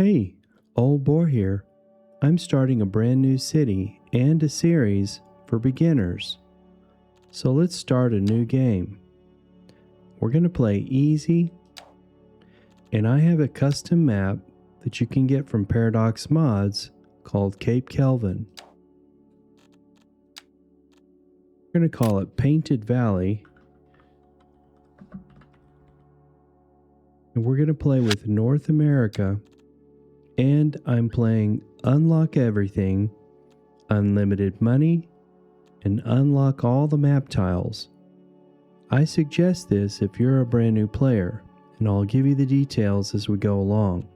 Hey, Old Boar here. I'm starting a brand new city and a series for beginners. So let's start a new game. We're going to play easy, and I have a custom map that you can get from Paradox Mods called Cape Kelvin. We're going to call it Painted Valley. And we're going to play with North America. And I'm playing Unlock Everything, Unlimited Money, and unlock all the map tiles. I suggest this if you're a brand new player, and I'll give you the details as we go along.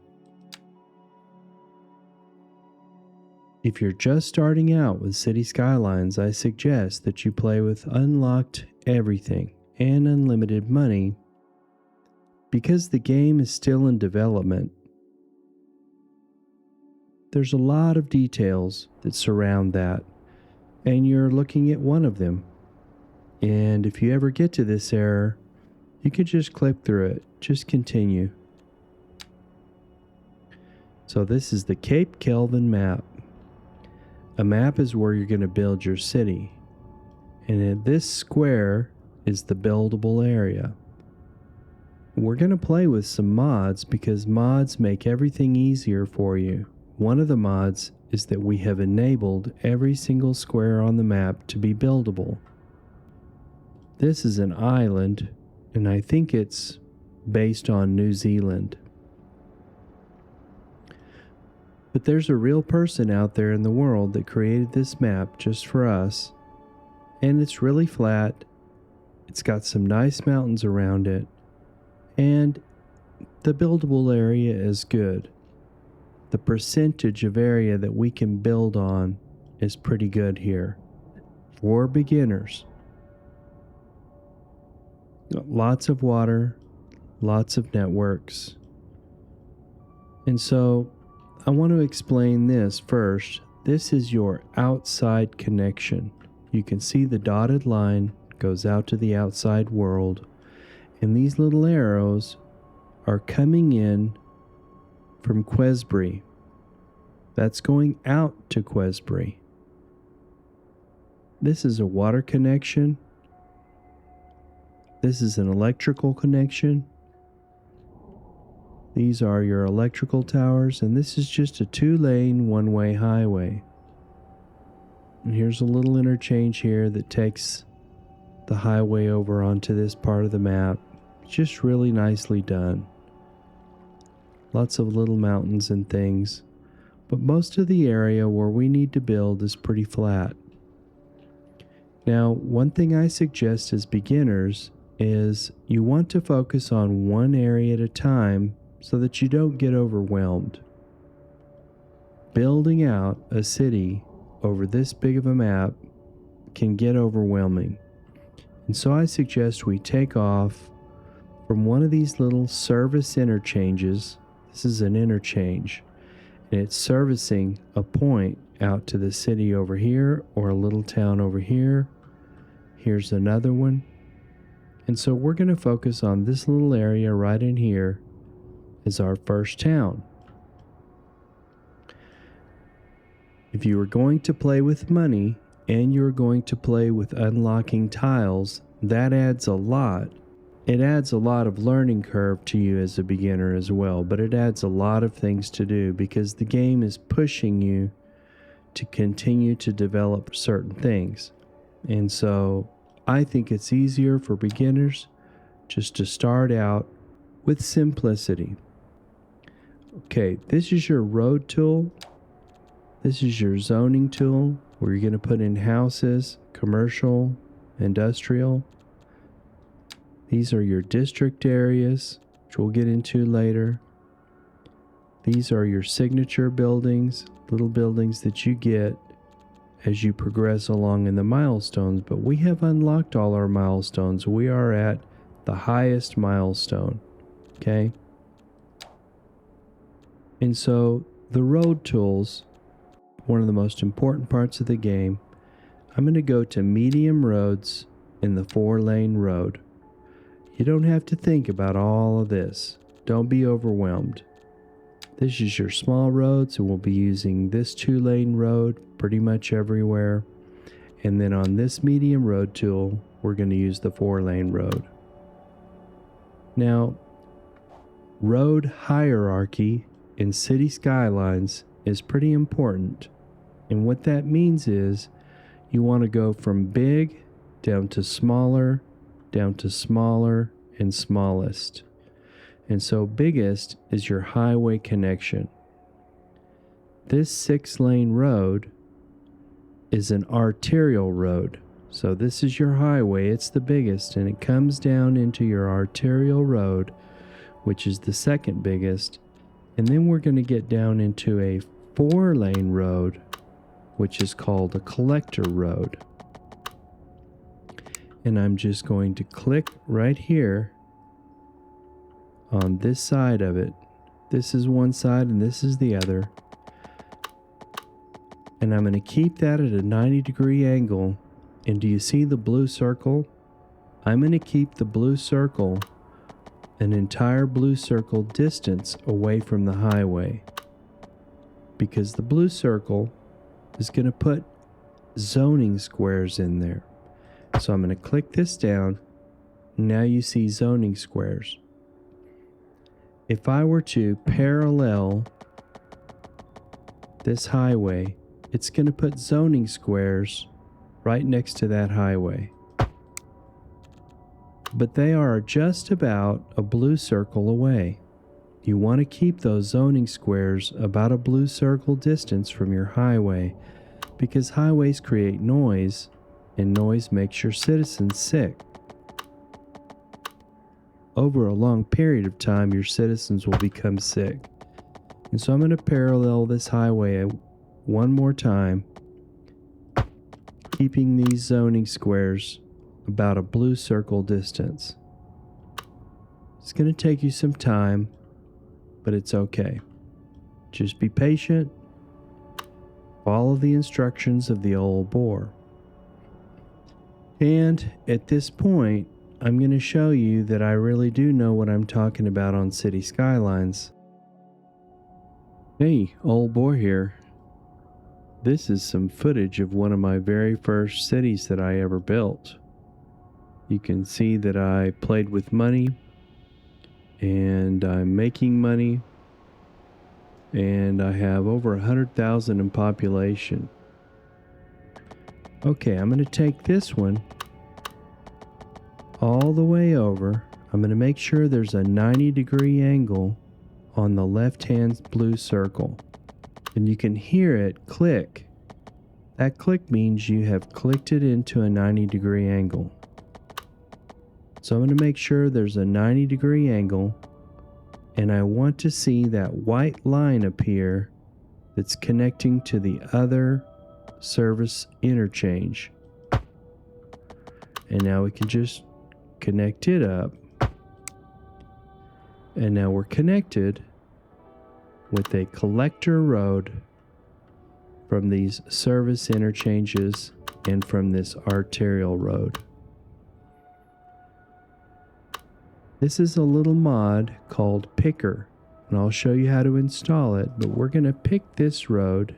If you're just starting out with Cities Skylines, I suggest that you play with Unlocked Everything and Unlimited Money because the game is still in development. There's a lot of details that surround that, and you're looking at one of them. And if you ever get to this error, you could just click through it. Just continue. So this is the Cape Kelvin map. A map is where you're going to build your city. And in this square is the buildable area. We're going to play with some mods because mods make everything easier for you. One of the mods is that we have enabled every single square on the map to be buildable. This is an island, and I think it's based on New Zealand. But there's a real person out there in the world that created this map just for us, and it's really flat. It's got some nice mountains around it, and the buildable area is good. The percentage of area that we can build on is pretty good here for beginners. Lots of water, lots of networks. And so I want to explain this first. This is your outside connection. You can see the dotted line goes out to the outside world, and these little arrows are coming in from Quesbury. That's going out to Quesbury. This is a water connection. This is an electrical connection. These are your electrical towers, and this is just a 2-lane, one-way highway. And here's a little interchange here that takes the highway over onto this part of the map. It's just really nicely done. Lots of little mountains and things. But most of the area where we need to build is pretty flat. Now, one thing I suggest as beginners is you want to focus on one area at a time so that you don't get overwhelmed. Building out a city over this big of a map can get overwhelming. And so I suggest we take off from one of these little service interchanges. This is an interchange, and it's servicing a point out to the city over here or a little town over here. Here's another one. And so we're going to focus on this little area right in here as our first town. If you are going to play with money and you're going to play with unlocking tiles, that adds a lot. It adds a lot of learning curve to you as a beginner as well, but it adds a lot of things to do because the game is pushing you to continue to develop certain things. And so I think it's easier for beginners just to start out with simplicity. Okay, this is your road tool. This is your zoning tool where you're going to put in houses, commercial, industrial. These are your district areas, which we'll get into later. These are your signature buildings, little buildings that you get as you progress along in the milestones. But we have unlocked all our milestones. We are at the highest milestone, okay? And so the road tools, one of the most important parts of the game, I'm going to go to medium roads in the 4-lane road. You don't have to think about all of this. Don't be overwhelmed. This is your small road, so we'll be using this 2-lane road pretty much everywhere. And then on this medium road tool, we're going to use the 4-lane road. Now, road hierarchy in City Skylines is pretty important. And what that means is you want to go from big down to smaller, and smallest. And so biggest is your highway connection. This 6-lane road is an arterial road. So this is your highway, it's the biggest, and it comes down into your arterial road, which is the second biggest. And then we're going to get down into a 4-lane road, which is called a collector road. And I'm just going to click right here on this side of it. This is one side and this is the other. And I'm going to keep that at a 90-degree angle. And do you see the blue circle? I'm going to keep the blue circle an entire blue circle distance away from the highway, because the blue circle is going to put zoning squares in there. So I'm going to click this down. Now you see zoning squares. If I were to parallel this highway, it's going to put zoning squares right next to that highway. But they are just about a blue circle away. You want to keep those zoning squares about a blue circle distance from your highway, because highways create noise, and noise makes your citizens sick. Over a long period of time, your citizens will become sick. And so I'm going to parallel this highway one more time, keeping these zoning squares about a blue circle distance. It's going to take you some time, but it's okay. Just be patient. Follow the instructions of the old boar. And at this point, I'm going to show you that I really do know what I'm talking about on City Skylines. Hey, old boar here. This is some footage of one of my very first cities that I ever built. You can see that I played with money, and I'm making money, and I have over 100,000 in population. Okay, I'm going to take this one all the way over. I'm going to make sure there's a 90-degree angle on the left-hand blue circle. And you can hear it click. That click means you have clicked it into a 90-degree angle. So I'm going to make sure there's a 90-degree angle, and I want to see that white line appear that's connecting to the other service interchange. And now we can just connect it up. And now we're connected with a collector road from these service interchanges and from this arterial road. This is a little mod called Picker, and I'll show you how to install it, but we're going to pick this road,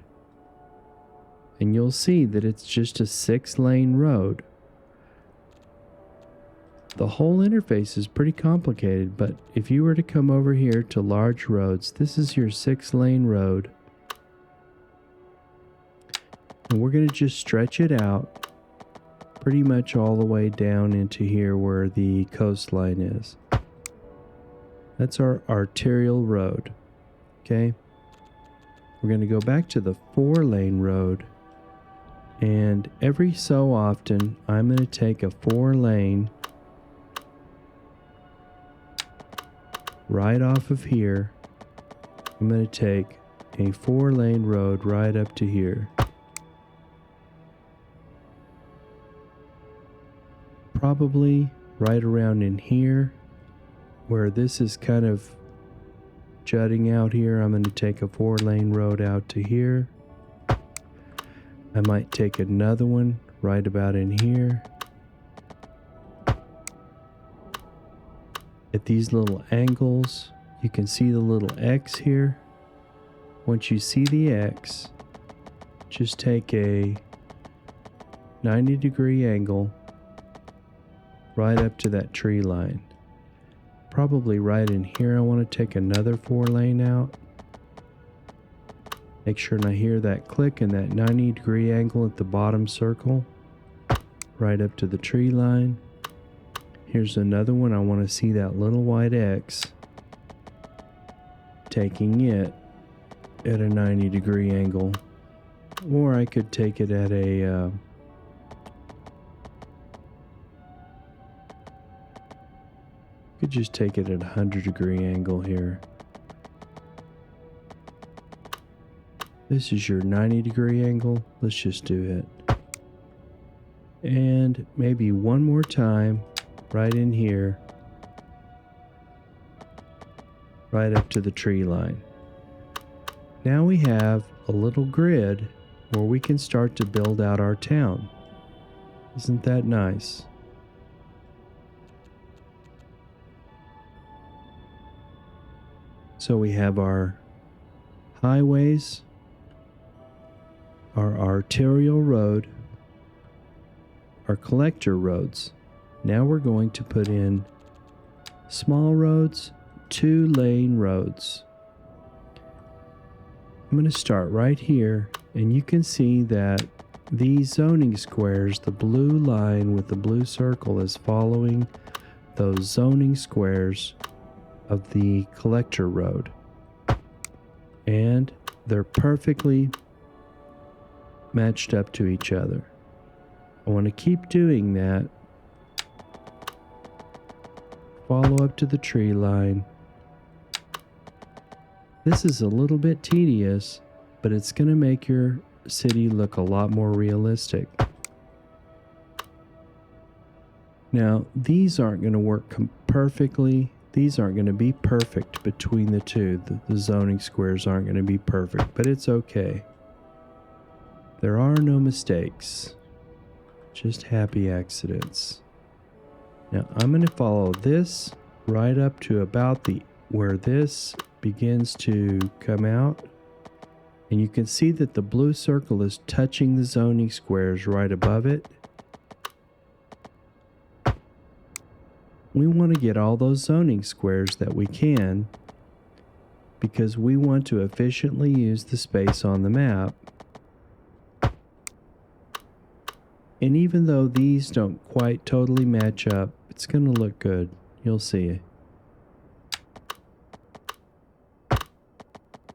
and you'll see that it's just a 6-lane road. The whole interface is pretty complicated, but if you were to come over here to large roads, this is your 6-lane road. And we're going to just stretch it out pretty much all the way down into here where the coastline is. That's our arterial road. Okay? We're going to go back to the 4-lane road. And every so often, I'm going to take a 4-lane right off of here. I'm going to take a 4-lane road right up to here. Probably right around in here, where this is kind of jutting out here. I'm going to take a 4-lane road out to here. I might take another one right about in here. At these little angles, you can see the little X here. once you see the X, just take a 90-degree angle right up to that tree line. Probably right in here, I want to take another 4-lane out. Make sure I hear that click and that 90-degree angle at the bottom circle, right up to the tree line. Here's another one. I want to see that little white X, taking it at a 90-degree angle. Or I could take it at a could just take it at a 100-degree angle here. This is your 90-degree angle. Let's just do it. And maybe one more time right in here, right up to the tree line. Now we have a little grid where we can start to build out our town. Isn't that nice? So we have our highways, our arterial road, our collector roads. Now we're going to put in small roads, 2-lane roads. I'm going to start right here, and you can see that these zoning squares, the blue line with the blue circle, is following those zoning squares of the collector road. And they're perfectly matched up to each other. I want to keep doing that. Follow up to the tree line. This is a little bit tedious, but it's going to make your city look a lot more realistic. Now, these aren't going to work perfectly. These aren't going to be perfect between the two. The zoning squares aren't going to be perfect, but it's okay. There are no mistakes, just happy accidents. Now, I'm going to follow this right up to about where this begins to come out. And you can see that the blue circle is touching the zoning squares right above it. We want to get all those zoning squares that we can because we want to efficiently use the space on the map. And even though these don't quite totally match up, it's going to look good. You'll see.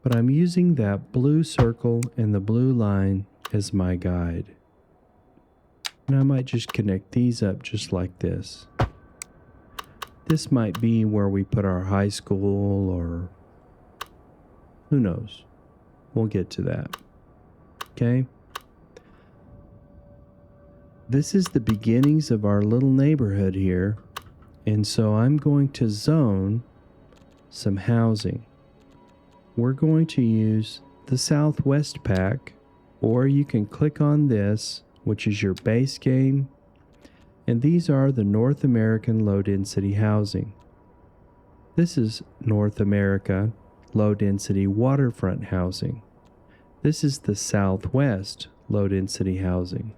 But I'm using that blue circle and the blue line as my guide. And I might just connect these up just like this. This might be where we put our high school, or who knows. We'll get to that. Okay? This is the beginnings of our little neighborhood here. And so I'm going to zone some housing. We're going to use the Southwest pack, or you can click on this, which is your base game. And these are the North American low-density housing. This is North America low-density waterfront housing. This is the Southwest low-density housing.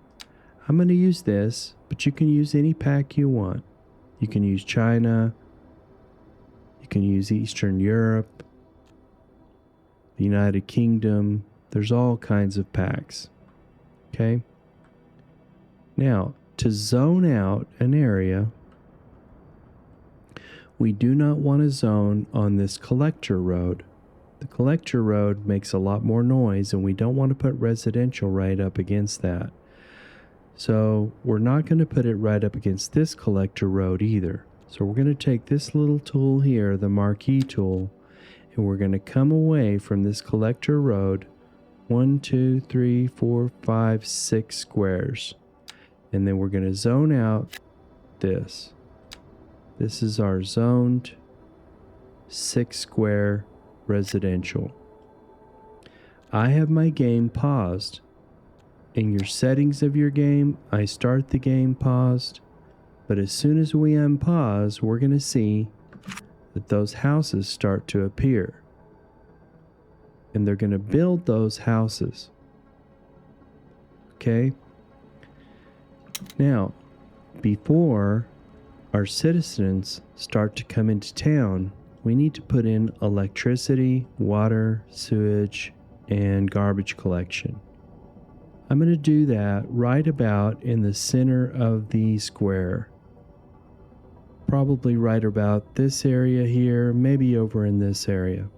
I'm going to use this, but you can use any pack you want. You can use China. You can use Eastern Europe, the United Kingdom. There's all kinds of packs. Okay? Now, to zone out an area, we do not want to zone on this collector road. The collector road makes a lot more noise, and we don't want to put residential right up against that. So we're not going to put it right up against this collector road either. So we're going to take this little tool here, the marquee tool, and we're going to come away from this collector road 1, 2, 3, 4, 5, 6 squares. And then we're going to zone out this. This is our zoned 6-square residential. I have my game paused. In your settings of your game, I start the game paused. But as soon as we unpause, we're going to see that those houses start to appear. and they're going to build those houses. Okay? Now, before our citizens start to come into town, we need to put in electricity, water, sewage, and garbage collection. I'm going to do that right about in the center of the square. Probably right about this area here, maybe over in this area.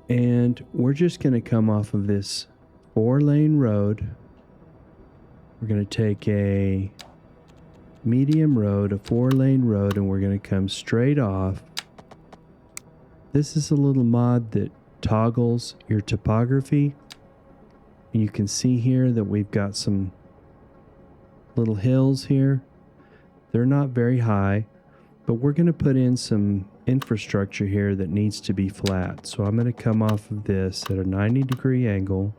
And we're just going to come off of this 4-lane road. We're going to take a medium road, a 4-lane road, and we're going to come straight off. This is a little mod that toggles your topography. And you can see here that we've got some little hills here. They're not very high, but we're going to put in some infrastructure here that needs to be flat. So I'm going to come off of this at a 90-degree angle.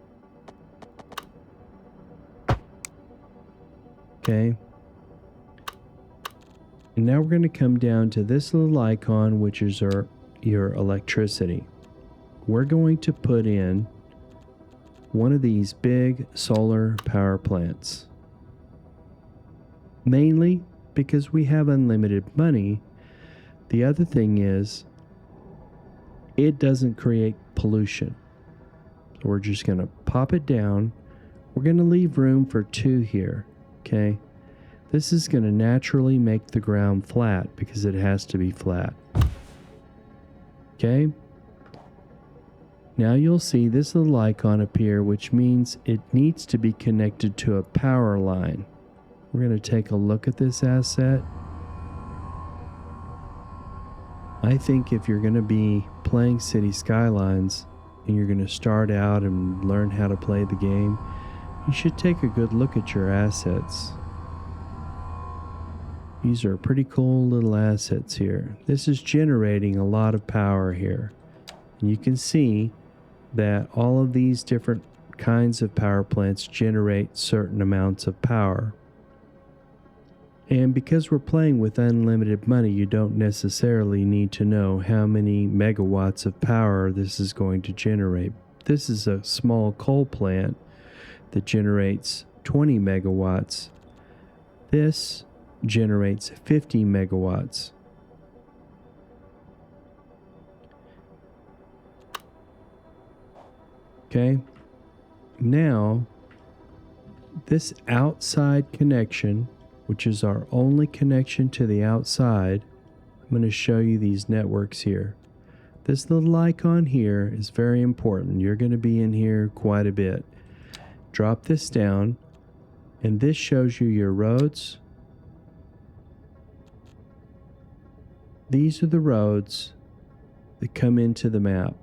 Okay. And now we're going to come down to this little icon, which is your electricity. We're going to put in one of these big solar power plants. Mainly because we have unlimited money. The other thing is, it doesn't create pollution. So we're just going to pop it down. We're going to leave room for 2 here. Okay. This is going to naturally make the ground flat because it has to be flat. Okay. Now you'll see this little icon appear, which means it needs to be connected to a power line. We're going to take a look at this asset. I think if you're going to be playing Cities Skylines and you're going to start out and learn how to play the game, you should take a good look at your assets. These are pretty cool little assets here. This is generating a lot of power here. And you can see that all of these different kinds of power plants generate certain amounts of power. And because we're playing with unlimited money, you don't necessarily need to know how many megawatts of power this is going to generate. This is a small coal plant that generates 20 megawatts. This generates 50 megawatts. Okay. Now, this outside connection, which is our only connection to the outside, I'm going to show you these networks here. This little icon here is very important. You're going to be in here quite a bit. Drop this down, and this shows you your roads. These are the roads that come into the map.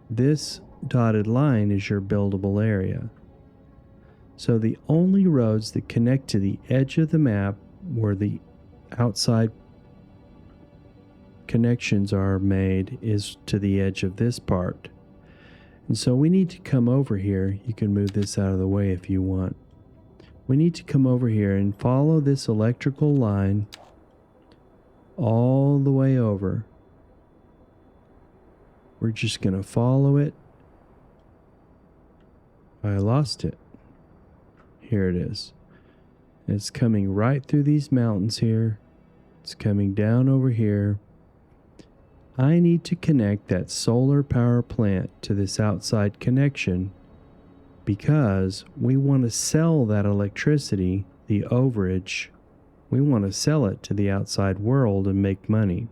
This dotted line is your buildable area. So the only roads that connect to the edge of the map where the outside connections are made is to the edge of this part. And so we need to come over here. You can move this out of the way if you want. We need to come over here and follow this electrical line all the way over. We're just going to follow it. I lost it. Here it is. It's coming right through these mountains here. It's coming down over here. I need to connect that solar power plant to this outside connection because we want to sell that electricity, the overage. We want to sell it to the outside world and make money.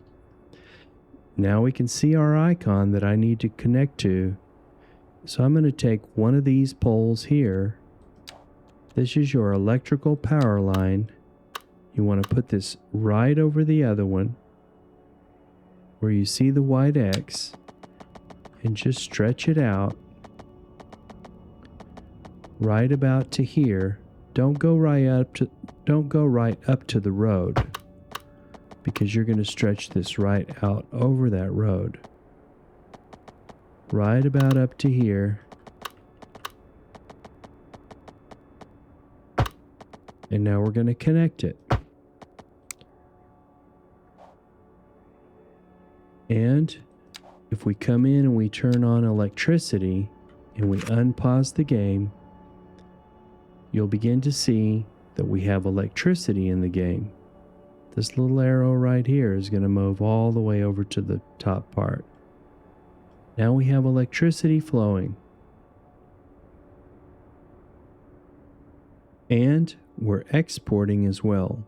Now we can see our icon that I need to connect to. So I'm going to take one of these poles here. This is your electrical power line. You want to put this right over the other one where you see the white X and just stretch it out right about to here. Don't go right up to the road because you're going to stretch this right out over that road. Right about up to here. And now we're going to connect it. And if we come in and we turn on electricity and we unpause the game, you'll begin to see that we have electricity in the game. This little arrow right here is going to move all the way over to the top part. Now we have electricity flowing. And we're exporting as well.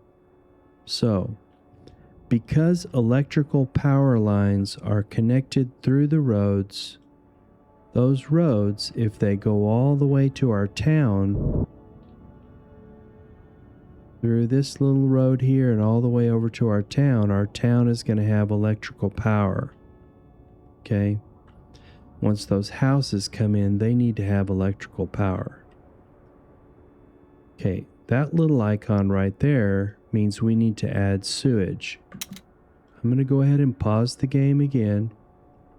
So, because electrical power lines are connected through the roads, those roads, if they go all the way to our town, through this little road here and all the way over to our town is going to have electrical power. Okay? Once those houses come in, they need to have electrical power. Okay, that little icon right there means we need to add sewage. I'm going to go ahead and pause the game again,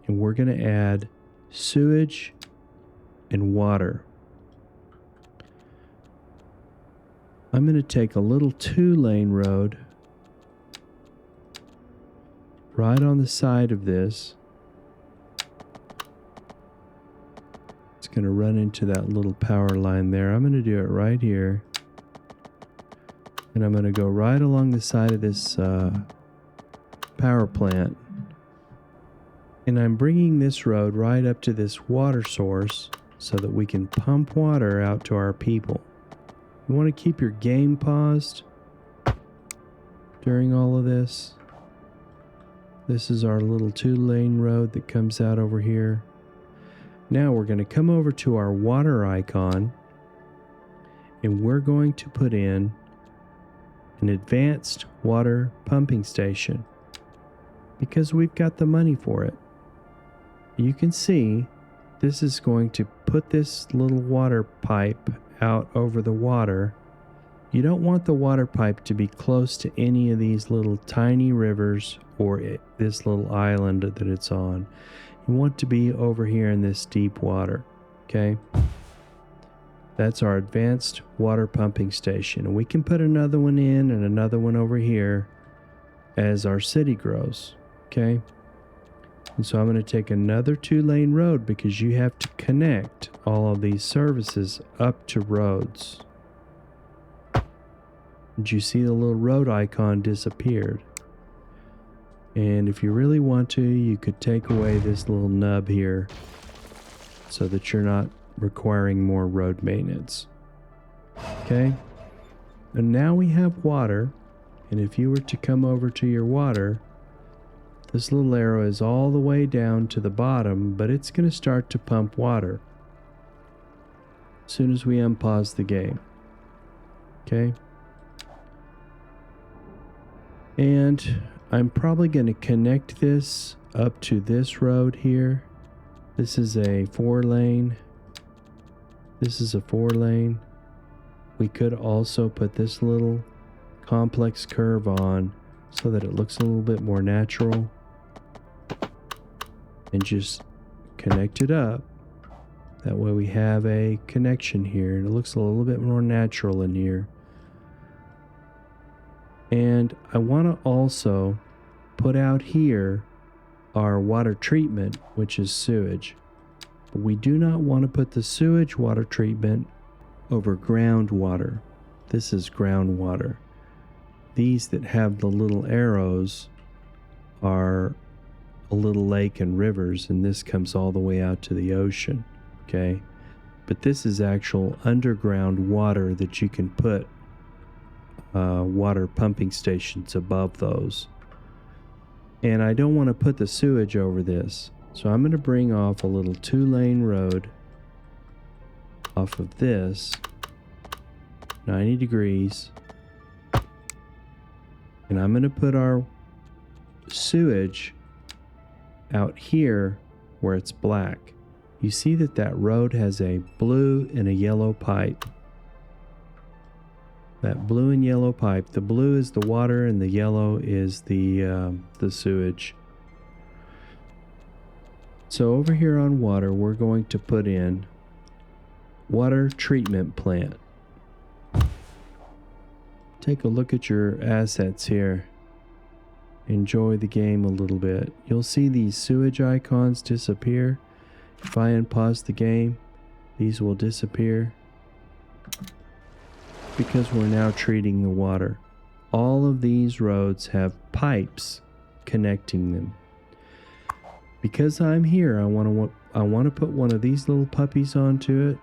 and we're going to add sewage and water. I'm going to take a little 2-lane road right on the side of this. It's going to run into that little power line there. I'm going to do it right here. And I'm going to go right along the side of this power plant. And I'm bringing this road right up to this water source so that we can pump water out to our people. You want to keep your game paused during all of this. This is our little 2-lane road that comes out over here. Now we're going to come over to our water icon, and we're going to put in an advanced water pumping station because we've got the money for it. You can see this is going to put this little water pipe out over the water. You don't want the water pipe to be close to any of these little tiny rivers or this little island that it's on. You want to be over here in this deep water, okay? That's our advanced water pumping station. And we can put another one in and another one over here as our city grows, okay? And so I'm going to take another 2-lane road because you have to connect all of these services up to roads. Did you see the little road icon disappeared? And if you really want to, you could take away this little nub here so that you're not requiring more road maintenance. Okay? And now we have water. And if you were to come over to your water, this little arrow is all the way down to the bottom, but it's going to start to pump water as soon as we unpause the game. Okay? And I'm probably going to connect this up to this road here. This is a 4-lane. This is a 4-lane. We could also put this little complex curve on so that it looks a little bit more natural. And just connect it up. That way we have a connection here and it looks a little bit more natural in here. And I want to also put out here our water treatment, which is sewage. But we do not want to put the sewage water treatment over groundwater. This is groundwater. These that have the little arrows are a little lake and rivers, and this comes all the way out to the ocean, okay? But this is actual underground water that you can put water pumping stations above those. And I don't want to put the sewage over this, so I'm going to bring off a little 2-lane road off of this 90 degrees, and I'm going to put our sewage out here where it's black. You see that that road has a blue and a yellow pipe. That blue and yellow pipe. The blue is the water and the yellow is the sewage. So over here on water, we're going to put in water treatment plant. Take a look at your assets here. enjoy the game a little bit. You'll see these sewage icons disappear. If I unpause the game, these will disappear because we're now treating the water. All of these roads have pipes connecting them. Because I'm here, I want to put one of these little puppies onto it,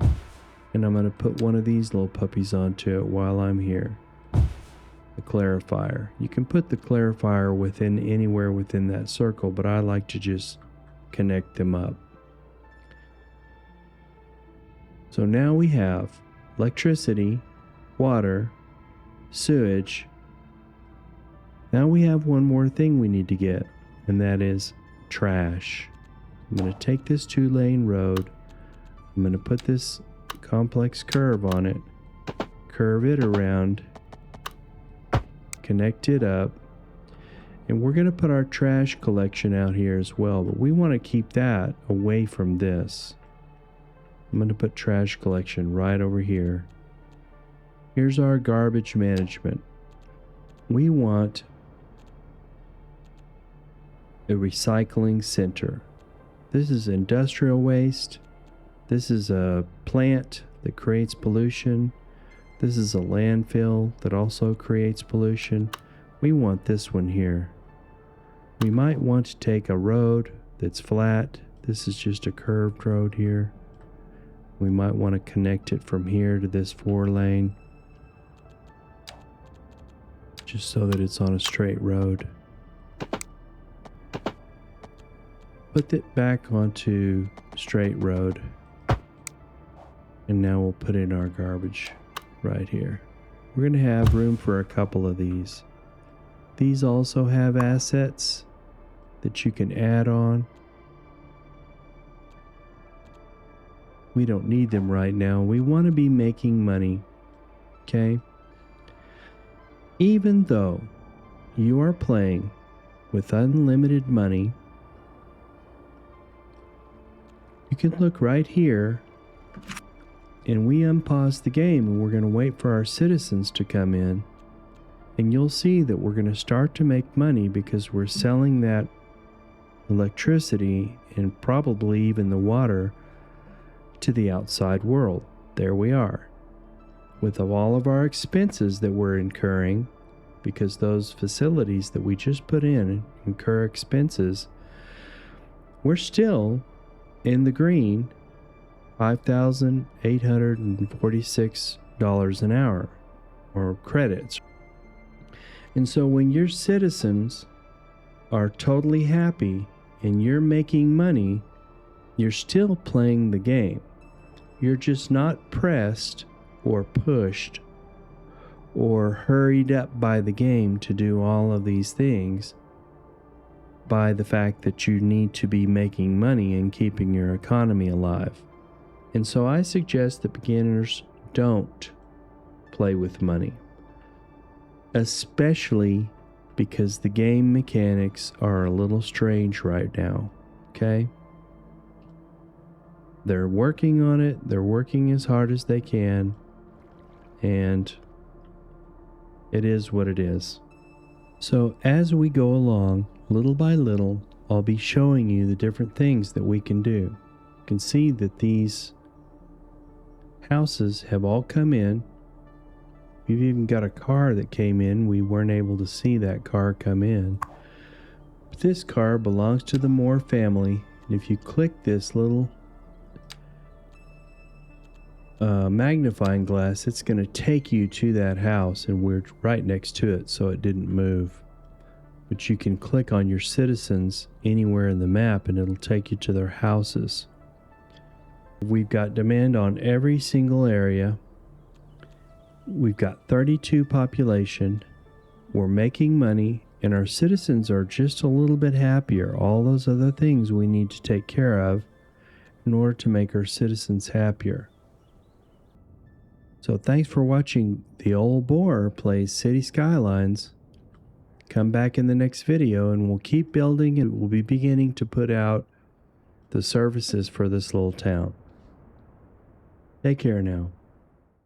and I'm going to put one of these little puppies onto it while I'm here. The clarifier. You can put the clarifier within anywhere within that circle, but I like to just connect them up. So now we have electricity, water, sewage. Now we have one more thing we need to get, and that is trash. I'm going to take this 2-lane road. I'm going to put this complex curve on it, curve it around, connect it up, and we're going to put our trash collection out here as well, but we want to keep that away from this. I'm going to put trash collection right over here. Here's our garbage management. We want a recycling center. This is industrial waste. This is a plant that creates pollution. This is a landfill that also creates pollution. We want this one here. We might want to take a road that's flat. This is just a curved road here. We might want to connect it from here to this 4-lane, just so that it's on a straight road. Put it back onto straight road. And now we'll put in our garbage right here. We're going to have room for a couple of these. These also have assets that you can add on. We don't need them right now. We want to be making money. Okay? Even though you are playing with unlimited money, you can look right here, and we unpause the game, and we're going to wait for our citizens to come in, and you'll see that we're going to start to make money because we're selling that electricity and probably even the water to the outside world. There we are. With all of our expenses that we're incurring, because those facilities that we just put in incur expenses, we're still in the green, $5,846 an hour, or credits. And so when your citizens are totally happy and you're making money, you're still playing the game. You're just not pressed or pushed or hurried up by the game to do all of these things by the fact that you need to be making money and keeping your economy alive. And so I suggest that beginners don't play with money, especially because the game mechanics are a little strange right now, okay? They're working on it. They're working as hard as they can. And it is what it is. So as we go along, little by little, I'll be showing you the different things that we can do. You can see that these houses have all come in. We've even got a car that came in. We weren't able to see that car come in. But this car belongs to the Moore family. And if you click this little magnifying glass, it's going to take you to that house, and we're right next to it, so it didn't move. But you can click on your citizens anywhere in the map and it'll take you to their houses. We've got demand on every single area. We've got 32 population. We're making money, and our citizens are just a little bit happier. All those other things we need to take care of in order to make our citizens happier. So thanks for watching the old boar plays Cities Skylines. Come back in the next video and we'll keep building, and we'll be beginning to put out the services for this little town. Take care now.